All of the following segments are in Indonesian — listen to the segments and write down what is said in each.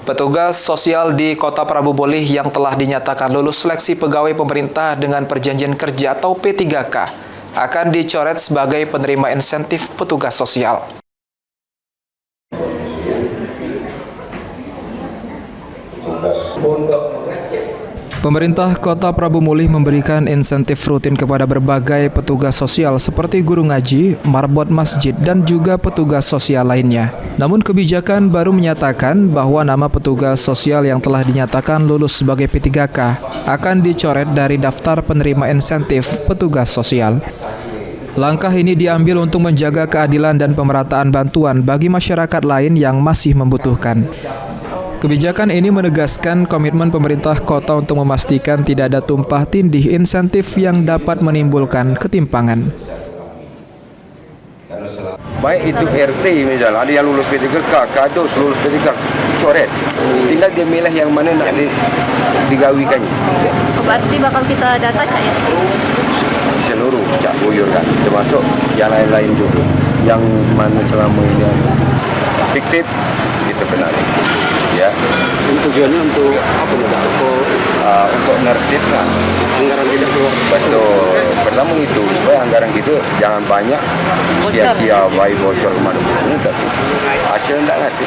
Petugas sosial di Kota Prabu Mulih yang telah dinyatakan lulus seleksi pegawai pemerintah dengan perjanjian kerja atau P3K akan dicoret sebagai penerima insentif petugas sosial. Pemerintah Kota Prabu Mulih memberikan insentif rutin kepada berbagai petugas sosial seperti guru ngaji, marbot masjid, dan juga petugas sosial lainnya. Namun kebijakan baru menyatakan bahwa nama petugas sosial yang telah dinyatakan lulus sebagai P3K akan dicoret dari daftar penerima insentif petugas sosial. Langkah ini diambil untuk menjaga keadilan dan pemerataan bantuan bagi masyarakat lain yang masih membutuhkan. Kebijakan ini menegaskan komitmen pemerintah kota untuk memastikan tidak ada tumpah tindih insentif yang dapat menimbulkan ketimpangan. Baik itu RT misalnya, ada yang lulus P3K, kados lulus P3K, coret. Tinggal dia milih yang mana nak digawikannya. Berarti bakal kita data Cak ya? Seluruh Cak Buyur kan, termasuk yang lain-lain juga. Yang mana selama ini fiktif, kita benahi. Ya. Tujuannya untuk apa? Untuk nertibkan anggaran tidak keluar. Betul. Pertama itu supaya anggaran itu jangan banyak sia-sia bayi bocor kemana-mana, tapi hasil tidak ngerti.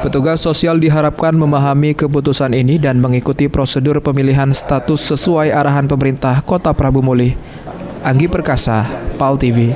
Petugas sosial diharapkan memahami keputusan ini dan mengikuti prosedur pemilihan status sesuai arahan pemerintah Kota Prabu Mulih. Anggi Perkasa, PAL TV.